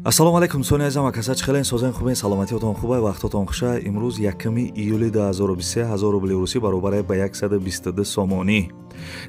ассалому алайкум дӯстони азизам ва касач хелен созен хубен саломатиатон хубай вақтотон хуша. имрӯз 1 июли 2023 1000 рубли русӣ баробар ба 122 сомонӣ.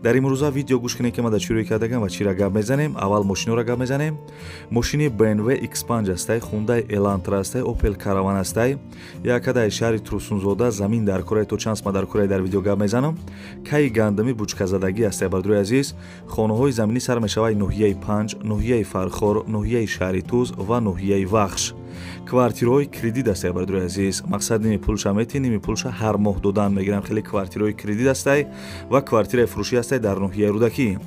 дар имрӯза видео гӯш кинем ки ма дар чӣ рӯй кардагам ва чира гап мезанем. аввал мошинро гап мезанем. мошини BMW X5 астай, Hyundai Elantra астай, Opel Caravan астай. якадай шаҳри Турсунзода замин дар Корея то чанд ма дар Корея дар видео гап мезанам. кай гандами бучказадагӣ астай бардуи азиз. хонаҳои заминӣ сар мешавад ноҳияи 5, ноҳияи Фархор, ноҳияи шаҳри Туз ва ноҳияи Вахш. квартираҳои кредит астай бардуи азиз. мақсад ними пулша мети, ними пулша ҳар моҳ додан мегирам. хеле квартираҳои кредит астай ва квартираи фурӯшӣ астай дар ноҳияи Рудакӣ.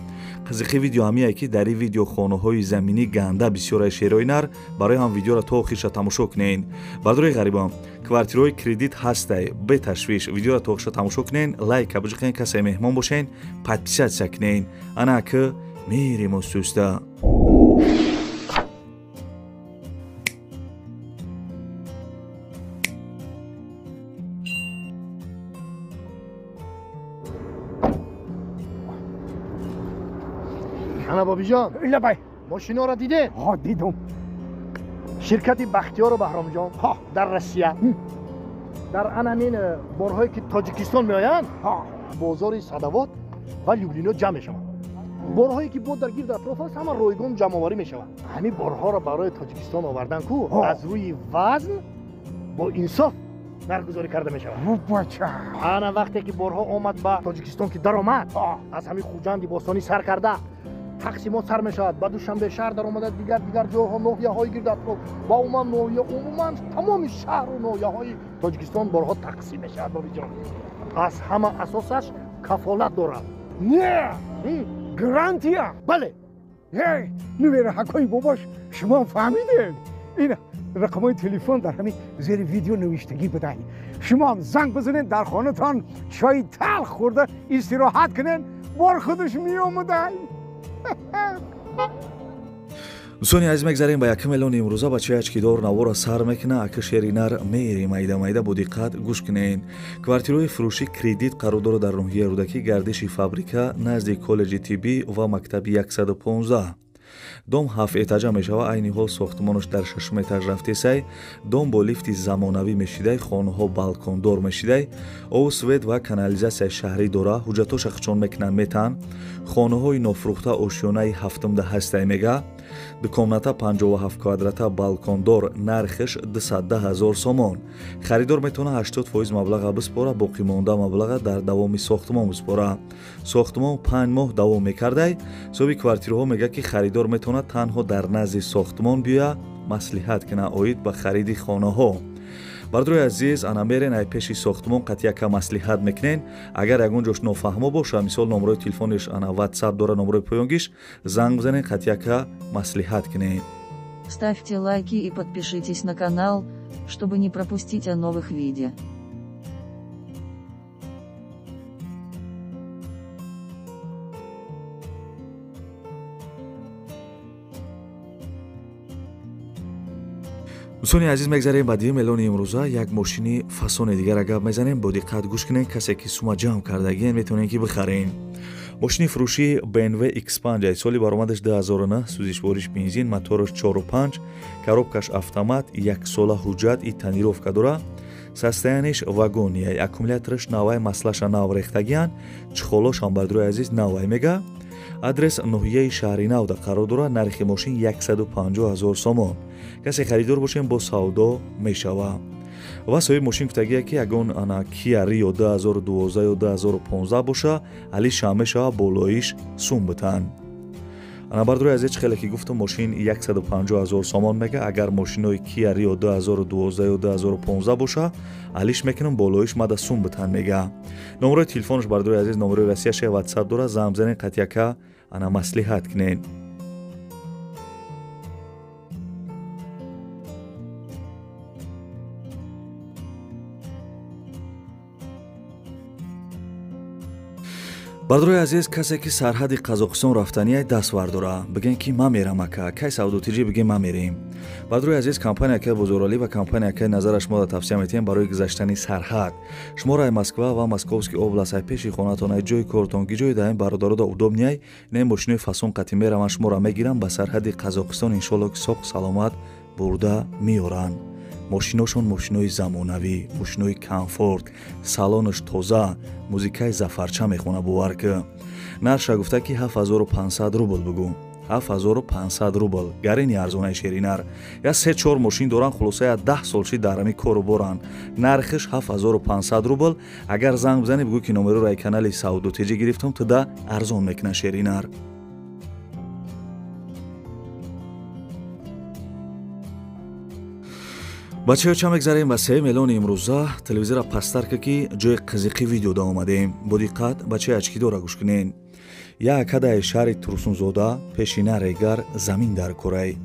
қызиқи видео ҳамияе ки дар ин видео хонаҳои заминӣ ганда бисёраи шерои нар. барои ҳам видеоро то охирша тамошо кунед. бардуи ғарибон квартираҳои кредит ҳастай. беташвиш видеоро то охирша тамошо кунед. лайка биҷиқен, касе меҳмон бошен подписатсия кунед. ана ки мерим устуста. ана бобиҷон, لبای мошиноро дидед? ها دیدم ширкати Бахтиёру Баҳромҷон дар Россия дар анамин борҳое ки Тоҷикистон меоянд, ها бозори Садовод ва Люблино ҷамъ мешаванд. борҳое ки бо дар гирд атроф аст, ҳама ройгон ҷамъоварӣ мешаванд. ҳамин борҳоро барои Тоҷикистон овардан ку аз рӯи вазн бо инсоф наргузорӣ карда мешавад. بچه ана вақте ки борҳо омад ба Тоҷикистон ки даромад, аз ҳамин хуҷанди бостонӣ сар карда тақсимот сар мешавад. ба душанбе шаҳр даромада дигар ҷойҳо ноҳияҳои гирд атроф ва умуман ноҳия умуман тамоми шаҳру ноҳияҳои Тоҷикистон борҳо тақсим мешавад. бобиҷон, аз ҳама асосаш кафолат дорад. نه گرانتیا бале, هی نویر حکای باباش شما فهمیدین این رقمای تلفن در همین زیر ویدیو نوشتگی بدهید. شما هم زنگ بزنین در خانه تان چای تلخ خورده استراحت کنین بار خودش می آمدن. дӯстони азиз мегзарем ба 1 миллиони имрӯза ба чаячкидор навора сар мекуна. аки шери нар мери майда бо диққат гӯш кунед. квартираҳои фурӯшӣ кредит қарор дорад дар ноҳияи Рудакӣ, гардиши фабрика назди коллеҷи тиббӣ ва мактаби 115. дом 7 этажа мешавад. айни ҳол сохтмонаш дар 6 этаж рафтесай. дом бо лифти замонавӣ мешидай. хонаҳо балкондор мешидай. ову свет ва канализатсияи шаҳрӣ дора. ҳуҷҷатоша қичон мекунанд метан. хонаҳои нофурӯхта ошёнаи 7 ҳастай мега. дукомната 57 квадрата балкондор, нархиш 210 000 сомон. харидор метавонад 80% маблаға биспора, боқӣ монда маблаға дар давоми сохтмон биспора. сохтмон 5 моҳ давом мекардай. соҳиби квартираҳо мега ки харидор метавонад танҳо дар назди сохтмон биёя маслиҳат кунад оид ба хариди хонаҳо. бардуи азиз, ана мерен ай пеши сохтмон қатъяка маслиҳат мекунен. агар ягон ҷош нофаҳмо боша, мисол номерои телефониш ана WhatsApp дора, номерои поёнгиш занг бизанен, қатъяка маслиҳат кунен. Ставьте лайки и подпишитесь на канал, чтобы не пропустить о новых видео. дӯстони азиз мегзарем ба 2 миллиони имрӯза як мошини фасони дигара гап мезанем. бо диққат гӯш кунед. касе ки сума ҷамъ кардагиен метавонен ки бихарен. мошини фурӯшӣ BMW X5 соли баромадаш 2009, сӯзишвориш бензин, мотораш 4.5, коробкаш автомат, 1 сола ҳуҷҷат и тонировка дора. состояниш вагония, аккумулятораш навай, маслаша нав рехтагиан, чхолошам бардуи азиз навай мега. адрес ноҳияи шаҳри навда қарор дорад. нархи мошин 150 000 сомон. касе харидор бошем бо савдо мешавад. ва соҳиби мошин гуфтагия ки ягон ана Kia Rio 2012 ё 2015 боша, алиша мешавад болоиш сум битан. ана бардуи азиз хеле ки гуфтам мошин 150 000 сомон мега. агар мошинои Kia Rio 2012 ё 2015 боша, алиш мекунам болоиш мада сум битан мега. номерои телефонаш бардуи азиз номерои Россияше WhatsApp дора. занг бизанен, қатъяка ана маслиҳат кунен. бардурои азиз, касе ки сарҳади қазоқистон рафтанияй даст вардора, биген ки ма мерам ака, кай савдотиҷӣ бигем ма мерем. бардурои азиз, компанияке бузургӣ ва компанияке назара шуморо тавсия метиҳем барои гузаштани сарҳад. шуморо ай Москва ва Московский област ай пеши хонатон ай ҷои кортон гиҷои даҳем бародарода удобнияй не мошинои фасон қати мераван шуморо мегирам ба сарҳади қазоқистон иншоалло ки соқ саломат бурда меоранд. мошиношон мошинои замонавӣ, мошинои комфорт, салонаш тоза, музикаи зафарча мехона бовар ки нарша гуфта ки 7500 рубл бугу. 7500 рубл гарини арзонаи шеринар. Я 3-4 мошин доран, хулоса я 10 солчи дарами кору боран. Нархиш 7500 рубл. Агар занг бизани бигӯ ки номеро рай канали Саудотиҷӣ гирифтам, туда арзон мекна шеринар. бачаҳо, ча мегзарем ба 3 миллиони имрӯза телевизора пастарка ки ҷои қизиқи видеода омадем. бо диққат бачаи очкидора гӯш кунен. як кадаи шаҳри Турсунзода пешина регар замин дар курай.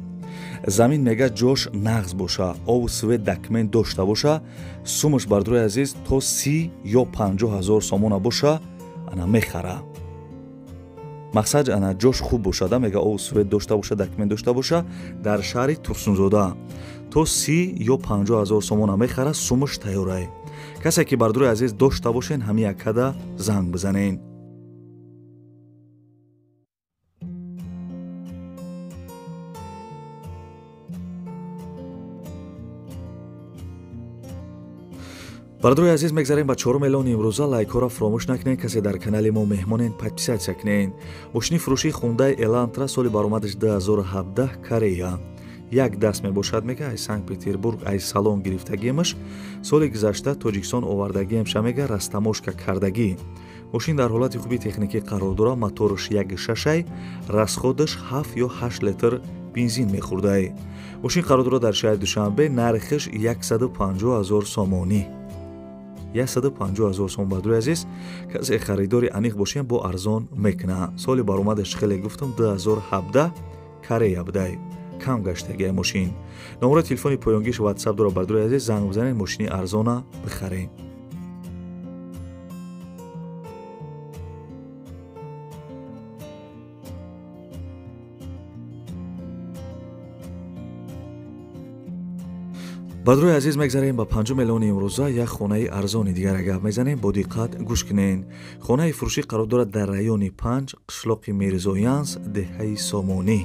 замин мега ҷош нағз боша, ову свет документ дошта боша, сумаш бардурои азиз то 30 ё 50 ҳазор сомона боша, ана мехара. мақсад ана ҷош хуб бошада, мега ову свет дошта боша, документ дошта боша, дар шаҳри Турсунзода то 30 ё 50 ҳазор сомона мехара, сумаш тайёрай. касе ки бардурои азиз дошта бошен, ҳами яккада занг бизанен. бардурои азиз, мегзарем ба 4 миллиони имрӯза. лайкора фаромӯш накунед. касе дар канали мо меҳмонен, подписатсия кунед. мошини фурӯшии Hyundai Elantra соли баромадаш 2017 Корея. як даст мебошад, мега ай Санкт Петербург ай салон гирифтагиемаш соли гузашта Тоҷикистон овардагиемша, мега растамошка кардагӣ. мошин дар ҳолати хуби техникӣ қарор дора, мотораш 1.6, расходаш 7 ё 8 литр бензин мехӯрдай. мошин қарор дора дар шаҳри Душанбе, нархиш 150 ҳазор сомонӣ. 150 ҳазор сомон. бардурои азиз, касе харидори аниқ бошем, бо арзон мекна. соли баромадаш хеле гуфтам 2017 Корея будай. кам гаштагиай мошин. номеро телефони поёнгиш WhatsApp дора. бардурои азиз, занг бизанед, мошини арзона бихаред. бардурои азиз, мегзарем ба 5 миллиони имрӯза. як хонаи арзони дигара гап мезанем. бо диққат гӯш кунен. хонаи фурӯшӣ қарор дорад дар райони 5, қишлоқи Мирзоянс, деҳаи Сомонӣ.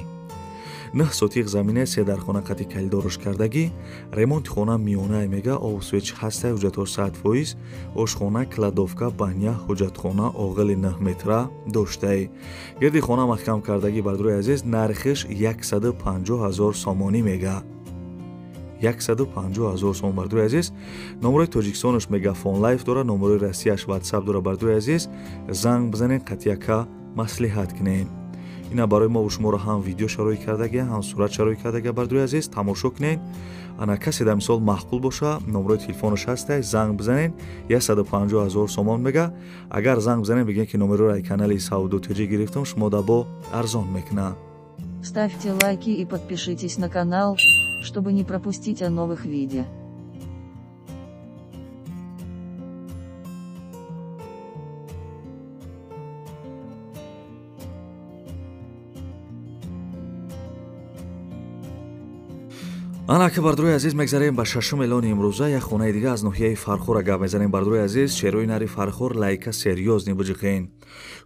9 сотиқ замине, 3 дар хона қати калидораш кардагӣ. ремонти хона миёнае мега, овсвеч ҳастай, ҳуҷҷатҳош 100%, ошхона, кладовка, баня, ҳуҷҷатхона, оғили 9 метра доштаи. гирди хона маҳкам кардагӣ. бардурои азиз, нархиш 150 ҳазор сомонӣ мега. 150 ҳазор сомон. бардурои азиз, номерои Тоҷикистонаш Мегафон Лайф дора, номерои Россияш WhatsApp дора. бардурои азиз, занг бизанен, қатъяка маслиҳат кунен. ина барои мо шуморо ҳам видео шароӣ кардагия, ҳам сурат шароӣ кардагия. бардурои азиз, тамошо кунен. ана касе дар мисол маъқул боша, номерои телефонаш ҳастай, занг бизанен, 150 ҳазор сомон мега. агар занг бизанен, бигем ки номеро рай канали Саудотиҷӣ гирифтам, шумо дабо арзон мекна. Ставьте лайки и подпишитесь на канал, чтобы не пропустить о новых видео. ана ки бардурои азиз, мегзарем ба 6 миллиони имрӯза. як хонаи дига аз ноҳияи Фархора гап мезанем. бардурои азиз, шерои нари Фархор лайка серьёзни биҷиқен.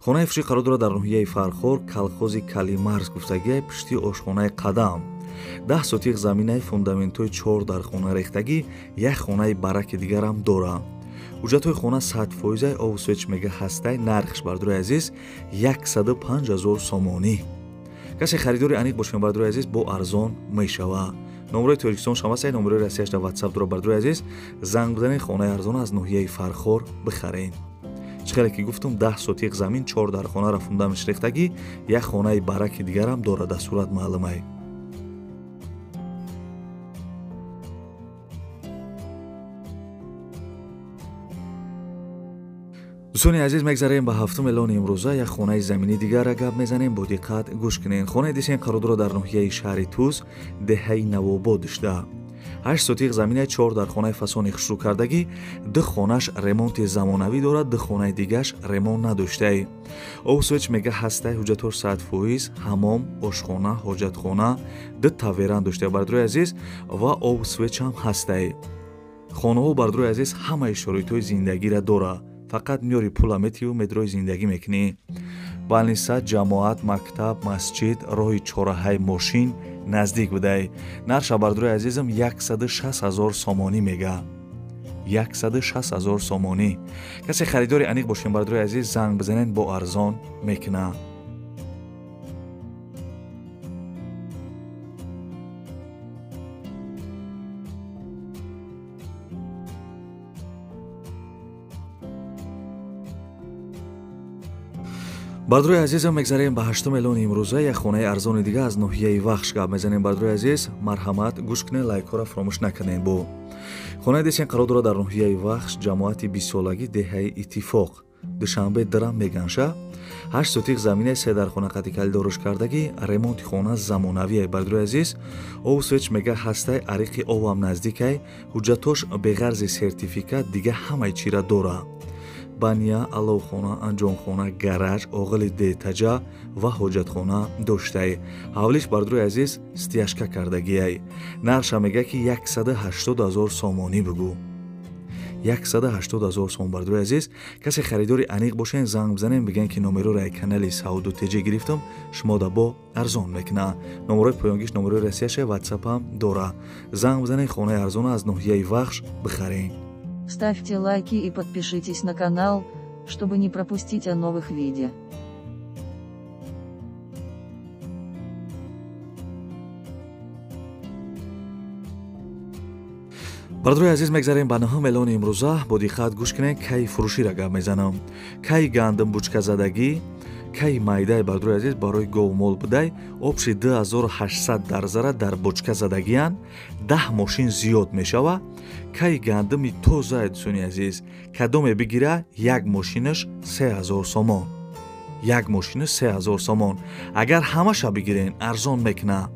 хонаи фурӯшӣ қарор дорад дар ноҳияи Фархор, колхози Калимарс гуфтагӣ, пишти ошхонаи Қадам. 10 сотиқ заминаи фундаментои 4 дар хона рехтагӣ, як хонаи бараки дигарам дора. ҳуҷҷатҳои хона 100%, овсвеч мега ҳастай. нархиш бардурои азиз 105 ҳазор сомонӣ. касе харидори аниқ бошем, бардурои азиз, бо арзон мешава. номерои Тоҷикистон шамасай, номерои Россияш дар WhatsApp дора. бардурои азиз, занг бизанед, хонаи арзона аз ноҳияи Фархор бихарен. чӣ хеле ки гуфтам, 10 сотиқ замин, 4 дар хонара фундаментш рехтагӣ, як хонаи бараки дигарам дора. дастурат маълумай. дӯстони азиз, мегзарем ба 7 миллиони имрӯза. як хонаи замини дигара гап мезанем. бо диққат гӯш кунен. хонаи дисен қарор дорад дар ноҳияи шаҳри Туз, деҳаи Навобод дишта. 8 сотиқ заминаи 4 дар хонаи фасони хушрӯкардагӣ 2 хонаш ремонти замонавӣ дорад, 2 хонаи дигараш ремонт надоштаи. Овсвеч мега ҳастаи ҳуҷҷатҳош 100%, ҳамом, ошхона, ҳоҷатхона, 2 таверан доштаи бардрои азиз ва овсвечам ҳастаи. хонаҳо бардрои азиз ҳамаи шороитҳои зиндагиро дора. Фақат миёри пула метиву медрои зиндагӣ мекунӣ. балниса, ҷамоат, мактаб, масҷид, роҳи чораҳаи мошин наздик будай. Нарша бардрои азизам 160 000 сомонӣ мега. 160 000 сомонӣ. касе харидори аниқ бошем бардрои азиз занг бизанен бо арзон мекуна. бардрои азизам мегзарем ба 8 элони имрӯза як хонаи арзони дига аз ноҳияи вахш гап мезанем. бардрои азиз марҳамат гӯш кунед, лайкҳоро фаромӯш накунед. бо хонаи десен қарор дорад дар ноҳияи вахш, ҷамоати 20 солагӣ, деҳаи иттифоқ, душанбе дирам меганша. 8 сотиқ заминаи 3 дар хона қати калидориш кардагӣ, ремонти хона замонавие. бардрои азиз овсвеч мега ҳастай, ариқи овам наздикай, ҳуҷҷатош беғарзи сертификат, дига ҳамаи чира дора. баня, аловхона, анҷомхона, гараж, оғили детаҷа ва ҳоҷатхона доштаи. ҳавлиш бардрои азиз стияшка кардагиай. нарша мега ки 180 000 сомонӣ бугӯ. 180 000 сомон бардрои азиз. касе харидори аниқ бошен занг бизанем, бигӯен ки номерои канали Сауду Теҷи гирифтам, шумо да бо арзон мекуна. номерои поёнгиш, номерои расияше, ватсапам дора. занг бизанен, хонаи арзона аз ноҳияи вахш бихарен. Ставьте лайки и подпишитесь на канал, чтобы не пропустить о новых видео. бардрои азиз мегзарем ба ноҳум элони имрӯза. бо диққат гӯш кунед, кай фурӯширо гап мезанам. кай гандум бучказадагӣ, кай майдаи бардрои азиз барои говмол будай, обши 2800 дарзара дар бочка задагиян, 10 мошин зиёд мешава. кай гандуми тозаи дӯстони азиз, кадоме бигира, як мошинаш 3000 сомон. як мошинаш 3000 сомон. агар ҳамаша бигирен арзон мекуна.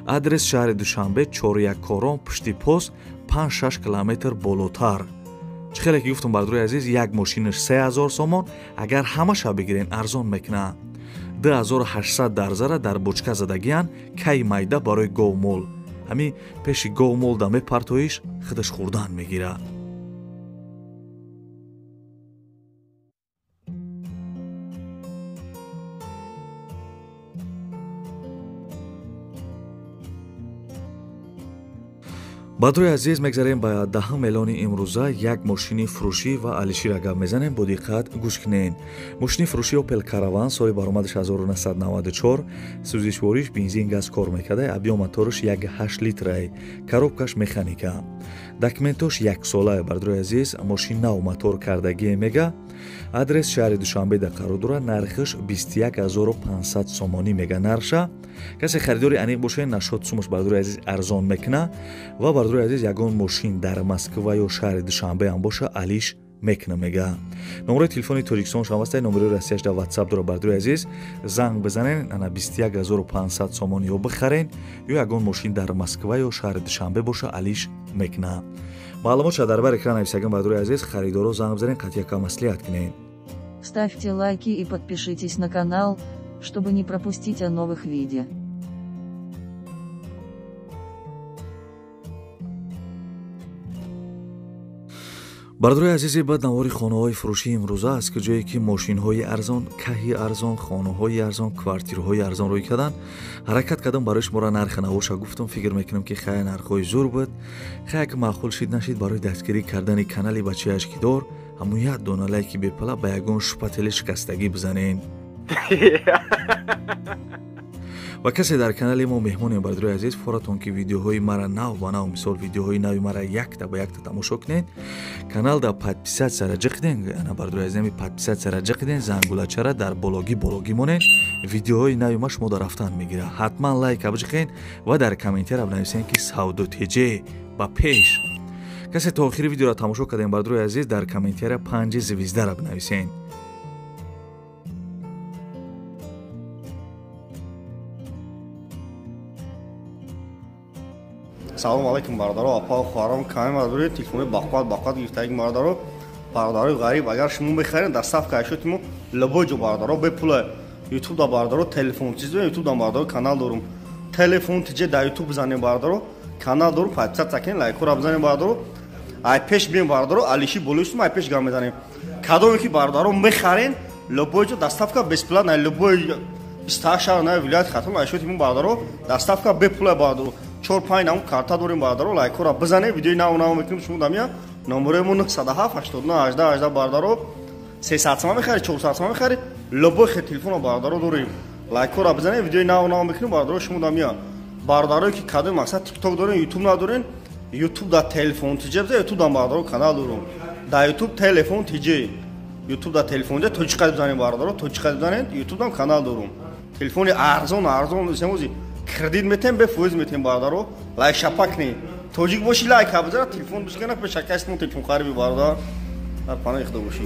адрес шаҳри Душанбе, Чорякорон, пушти пост 5-6 километр болотар. чӣ хеле ки гуфтам бардрои азиз, як мошинаш 3000 сомон, агар ҳамаша бигирен арзон мекуна. 2800 дарзара дар бочка задагиян, кай майда барои говмол. ҳамин пеши говмол да мепартоиш, худаш хурдан мегира. бардрои азиз мегзарем ба 10 элони имрӯза. як мошини фурӯшӣ ва алишира гап мезанем. бо диққат гӯш кунед. мошини фурӯшӣ Opel Caravan, соли баромадаш 1994, сӯзишвориш бензин газ кор мекардай, объём моториш 1.8 литрай, коробкаш механика, документош 1 солае. бардрои азиз мошин нав мотор кардагие мега. адрес шаҳри Душанбеда қарор дорад, нархиш 21500 сомонӣ мега нарша. касе харидори аниқ бошен, нашод сумаш бардрои азиз арзон мекуна ва бардрои азиз ягон мошин дар Москва ё шаҳри Душанбе ам боша, алиш мекуна мега. номерои телефони Тоҷикистон шамастай, номерои Россияш да WhatsApp дора. бардрои азиз занг бизанен, ана 21500 сомон ё бихарен, ё ягон мошин дар Москва ё шаҳри Душанбе боша, алиш мекуна. маълумотша дар бар экран нависаган. бардрои азиз харидоро занг бизанен, қатъияка маслиҳат кунед. Ставьте лайки и подпишитесь на канал, чтобы не пропустить о новых видео. бардрои азизи бад навори хонаҳои фурӯшии имрӯза аст, ки ҷое ки мошинҳои арзон, каҳи арзон, хонаҳои арзон, квартираҳои арзон рӯй кардан, ҳаракат кардам барои шуморо нархи навоша гуфтам. фикр мекунам ки хай нархҳои зур буд, хай ки маъқул шид нашид, барои дастгирӣ кардани канали бачааш ки дор, ҳамун як дона лайки бепала ба ягон шпатели шикастагӣ бизанен. ва касе дар канали мо меҳмонем бардрои азиз, форатон ки видеоҳои мара нав ба нав, мисол видеоҳои нави мара якта ба якта тамошо кунед, каналда подписатсияра ҷиқиден, ана бардрои азизами подписатсияра ҷиқиден, зангулачара дарологӣ монед, видеоҳои нави ма шумо дар рафтан мегира. ҳатман лайка биҷиқен ва дар комментария бинависен ки Сауду Теҷи ба пеш. касе то охири видеоро тамошо кардем бардрои азиз, дар комментария 5 звездара бинависен. салом алайкум бародаро, апа хуарам ками мадури телефони бақват гирифтаги бародаро, бародаро ғариб агар шумо мехарин дар сафка ашотимо лабоҷо бародаро бепула YouTube да бародаро телефон чизо YouTube да бародаро канал дорум. Телефон тиҷе дар YouTube бизанем бародаро канал дорум, подписат закин, лайкора бизанем бародаро. Ай пеш бим бародаро алиши болушум ай пеш гам мезанем. Кадоме ки бародаро мехарин лабоҷо дастафка бесплатно лабоҷо 28 шаҳр на вилоят хатм ашотимо бародаро дастафка бепула бародаро. 4-5 нам карта дорим бародаро лайкора бизанем видеои нав мекунем шумо дамя номеремон 907 89 18 18 бародаро 300 сом мехари 400 сом мехари лобой телефон бародаро дорим лайкора бизанем видеои нав мекунем бародаро шумо дамя бародаро ки кадом мақсад TikTok дорин YouTube надорин YouTube да телефон тиҷе биза YouTube да бародаро канал дорум да YouTube телефон тиҷе YouTube да телефон тиҷе тоҷиқа бизанем бародаро тоҷиқа бизанем YouTube дам канал дорум телефони арзон семози кредит метем бе фоиз метем бародаро лайк шапакни тоҷик боши лайк абзара телефон бишкана пешакастмон телефон хариби бардар дар пана ихта боши